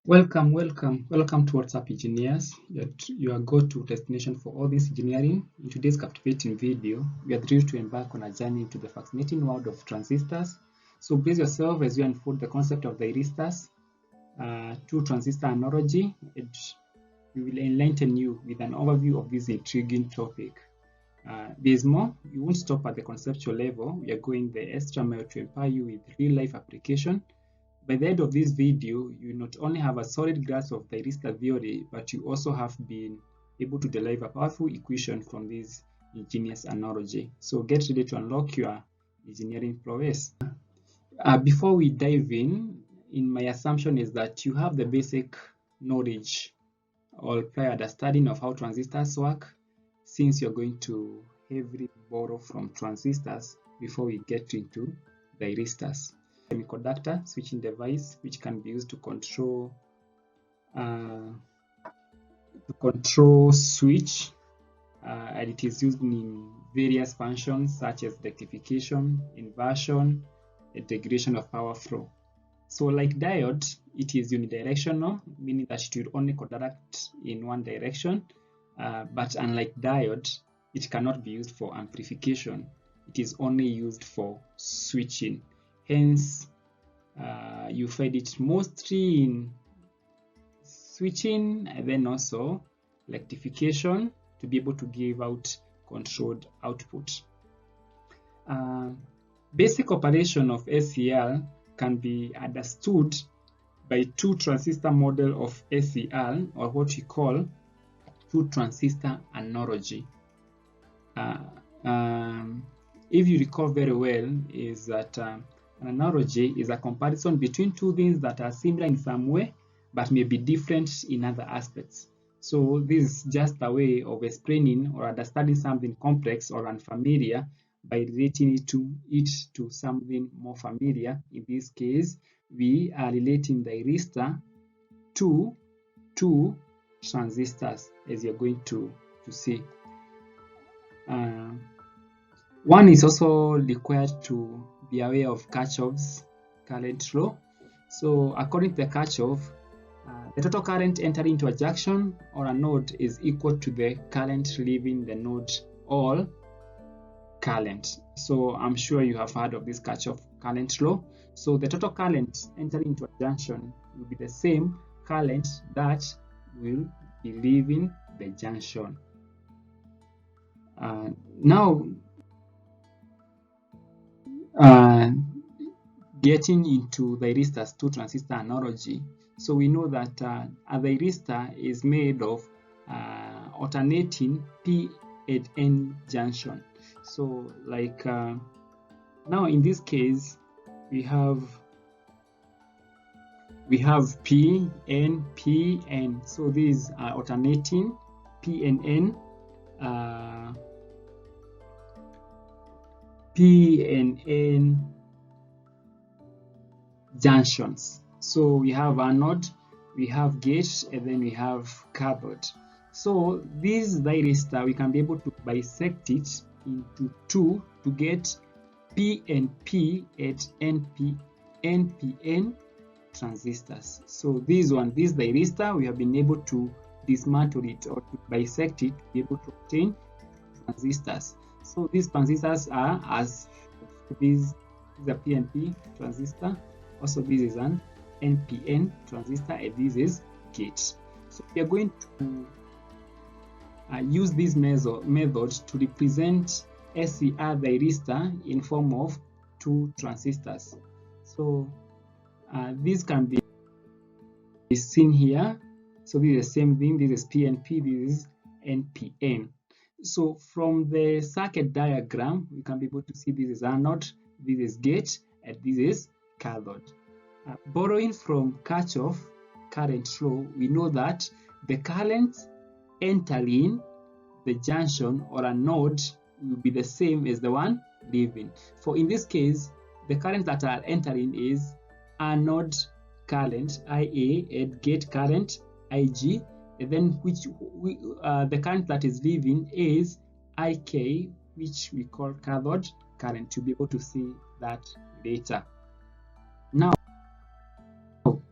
Welcome to WhatsApp Engineers, your go-to destination for all things engineering. In today's captivating video, we are thrilled to embark on a journey into the fascinating world of transistors. So brace yourself as we unfold the concept of thyristors, two transistor analogy, and we will enlighten you with an overview of this intriguing topic. There's more. We won't stop at the conceptual level. We are going the extra mile to empower you with real-life application. By the end of this video, you not only have a solid grasp of thyristor theory, but you also have been able to derive a powerful equation from this ingenious analogy. So get ready to unlock your engineering prowess. Before we dive in my assumption is that you have the basic knowledge or prior understanding of how transistors work, since you're going to heavily borrow from transistors before we get into thyristors. Semiconductor switching device which can be used to control switch, and it is used in various functions such as rectification, inversion, and regulation of power flow. So like diode, it is unidirectional, meaning that it will only conduct in one direction, but unlike diode, it cannot be used for amplification. It is only used for switching. Hence, you find it mostly in switching and then also rectification to be able to give out controlled output. Basic operation of SCR can be understood by two transistor model of SCR, or what we call two transistor analogy. If you recall very well, is that an analogy is a comparison between two things that are similar in some way but may be different in other aspects. So this is just a way of explaining or understanding something complex or unfamiliar by relating it to something more familiar. In this case, we are relating the thyristor to two transistors, as you're going to see. One is also required to be aware of Kirchhoff's current law. So according to the Kirchhoff, the total current entering into a junction or a node is equal to the current leaving the node, all current. So I'm sure you have heard of this Kirchhoff current law. So the total current entering into a junction will be the same current that will be leaving the junction. Now, getting into thyristors two transistor analogy, so we know that a thyristor is made of alternating P and N junction. So like now in this case we have P, N, P, N. So these are alternating P and N, P and N junctions. So we have anode, we have gate, and then we have cathode. So this thyristor, we can be able to bisect it into two to get PNP and NPN transistors. So this thyristor, we have been able to dismantle it or to bisect it to be able to obtain transistors. So these transistors are as this is a PNP transistor. Also, this is an NPN transistor, and this is gate. So we are going to use this method to represent SCR thyristor in form of two transistors. So this can be seen here. So this is the same thing. This is PNP. This is NPN. So from the circuit diagram, we can be able to see this is anode, this is gate, and this is cathode. Borrowing from Kirchhoff current law, we know that the current entering the junction or a node will be the same as the one leaving. For in this case, the current that are entering is anode current IA and gate current IG, and then the current that is leaving is IK, which we call cathode current. To be able to see that later. Now,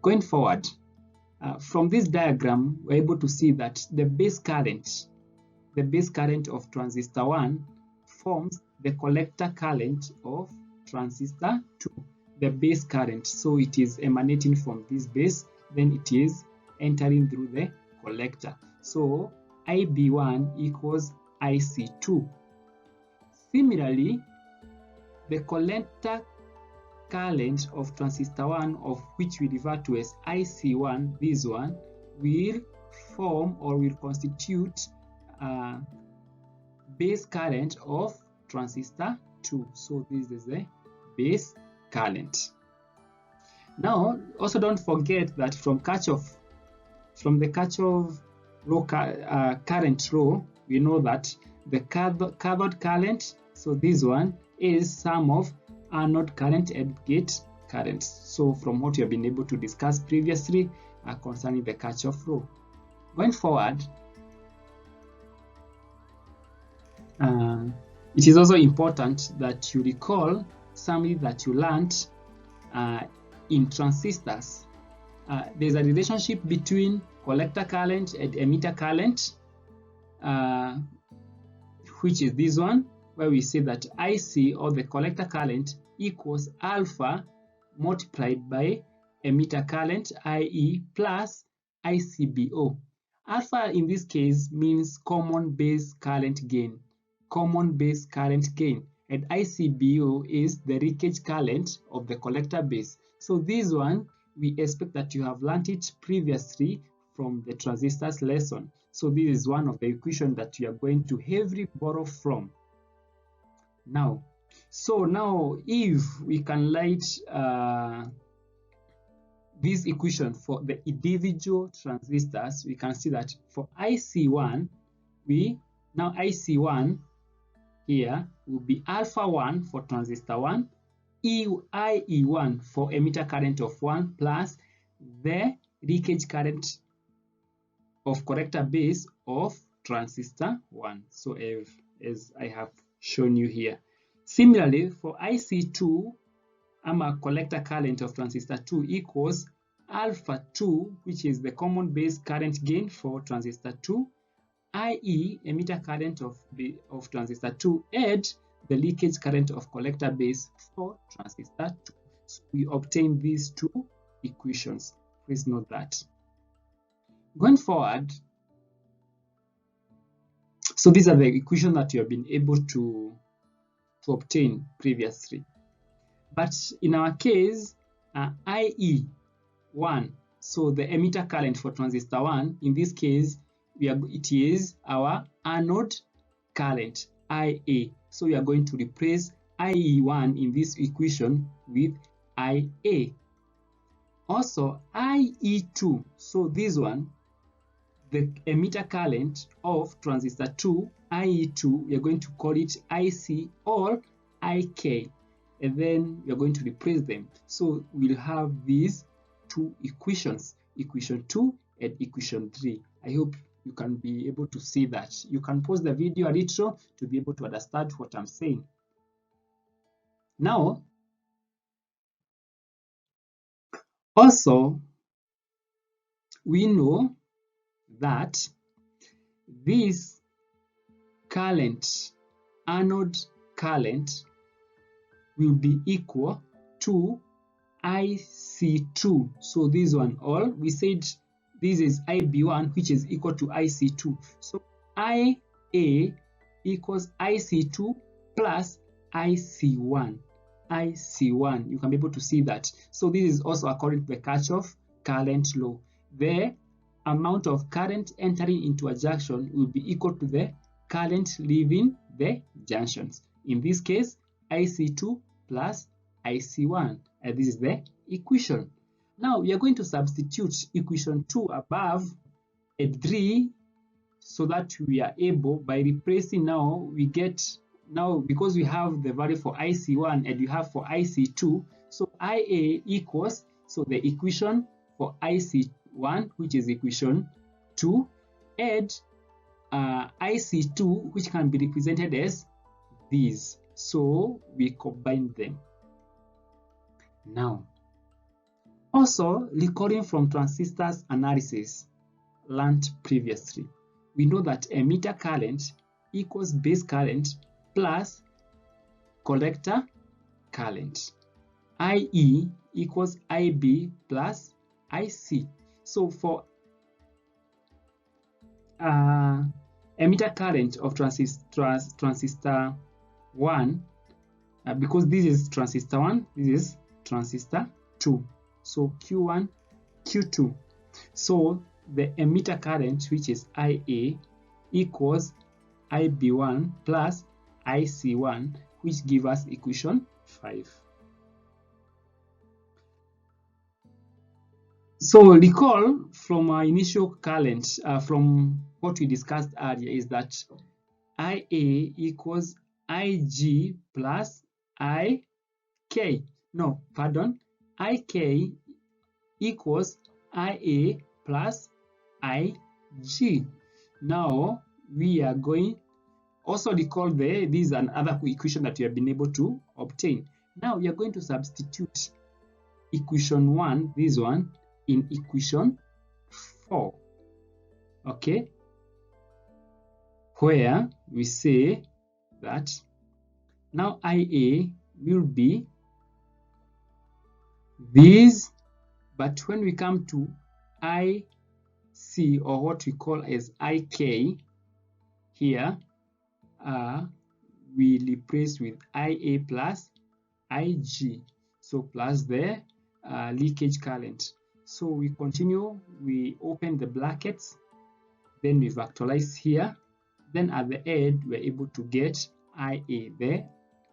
going forward, From this diagram, we're able to see that the base current of transistor 1 forms the collector current of transistor 2, the base current. So it is emanating from this base, then it is entering through the collector. So IB1 equals IC2. Similarly, the collector current of transistor 1, of which we refer to as IC1, this one, will form or will constitute base current of transistor 2. So this is the base current. Now, also don't forget that from the Kirchhoff current law, we know that the cathode current, so this one, is sum of anode current and gate current. So from what we have been able to discuss previously concerning the Kirchhoff law. Going forward, it is also important that you recall something that you learned in transistors. There's a relationship between collector current and emitter current, which is this one, where we say that IC, or the collector current, equals alpha multiplied by emitter current, IE, plus ICBO. Alpha in this case means common base current gain. And ICBO is the leakage current of the collector base. So this one, we expect that you have learned it previously from the transistors lesson. So this is one of the equations that you are going to heavily borrow from. Now, if we can write this equation for the individual transistors, we can see that for IC1, IC1 here will be alpha 1 for transistor 1, IE1 for emitter current of 1, plus the leakage current of collector base of transistor 1. So as I have shown you here. Similarly, for IC2, collector current of transistor 2 equals alpha 2, which is the common base current gain for transistor 2, IE, emitter current of transistor 2, and the leakage current of collector base for transistor 2. So we obtain these two equations. Please note that. Going forward, so these are the equations that you have been able to obtain previously. But in our case, IE1, so the emitter current for transistor 1, in this case, it is our anode current, IA. So we are going to replace IE1 in this equation with IA. Also, IE2, so this one, the emitter current of transistor 2, IE2, we are going to call it IC or IK, and then we are going to replace them. So we'll have these two equations, equation 2 and equation 3. I hope you can be able to see that. You can pause the video a little to be able to understand what I'm saying. Now, also, we know that this current, anode current, will be equal to IC2. So this one, we said this is IB1, which is equal to IC2. So IA equals IC2 plus IC1. You can be able to see that. So this is also according to the Kirchhoff current law. The amount of current entering into a junction will be equal to the current leaving the junctions. In this case, IC2 plus IC1. And this is the equation. Now we are going to substitute equation 2 above and 3 so that we are able, by replacing now, because we have the value for IC1 and you have for IC2, so IA equals, so the equation for IC1, which is equation 2, and IC2, which can be represented as these. So we combine them. Now, Also, recalling from transistors analysis learned previously, we know that emitter current equals base current plus collector current. IE equals IB plus IC. So for emitter current of transistor 1, because this is transistor 1, this is transistor 2. So Q1, Q2. So the emitter current, which is IA, equals IB1 plus IC1, which gives us equation 5. So recall from our initial current, from what we discussed earlier, is that IA equals IG plus IK. No, pardon. IK equals IA plus IG. Now we are going also recall this is another equation that we have been able to obtain. Now we are going to substitute equation 1, this one, in equation 4. Okay, where we say that now IA will be this, but when we come to IC, or what we call as IK here, we replace with IA plus IG, so plus the leakage current. So we continue, we open the brackets, then we factorize here, then at the end we're able to get IA, the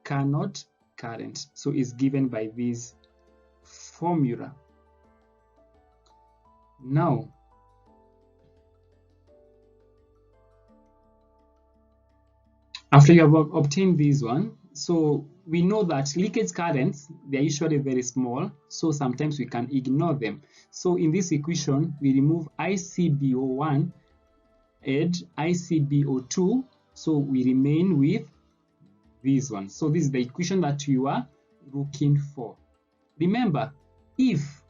Carnot current. So it's given by this formula. Now after you have obtained this one, so we know that leakage currents, they're usually very small, so sometimes we can ignore them. So in this equation, we remove ICBO1 and ICBO2, so we remain with this one. So this is the equation that you are looking for. Remember, if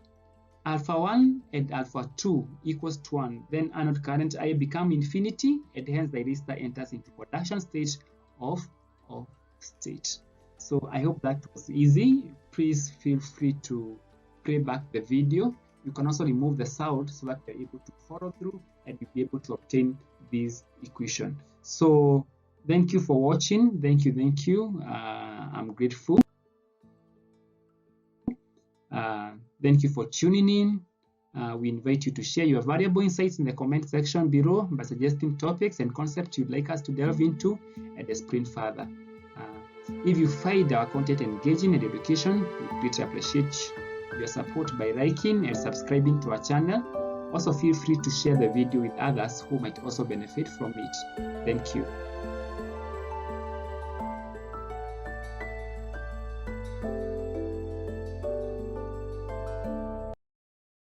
alpha 1 and alpha 2 equals to 1, then anode current I become infinity, and hence the thyristor enters into production stage of state. So I hope that was easy. Please feel free to play back the video. You can also remove the sound so that you're able to follow through and you'll be able to obtain this equation. So thank you for watching. Thank you. I'm grateful. Thank you for tuning in. We invite you to share your valuable insights in the comment section below by suggesting topics and concepts you'd like us to delve into and explain further. If you find our content engaging and education, we greatly appreciate your support by liking and subscribing to our channel. Also feel free to share the video with others who might also benefit from it. Thank you.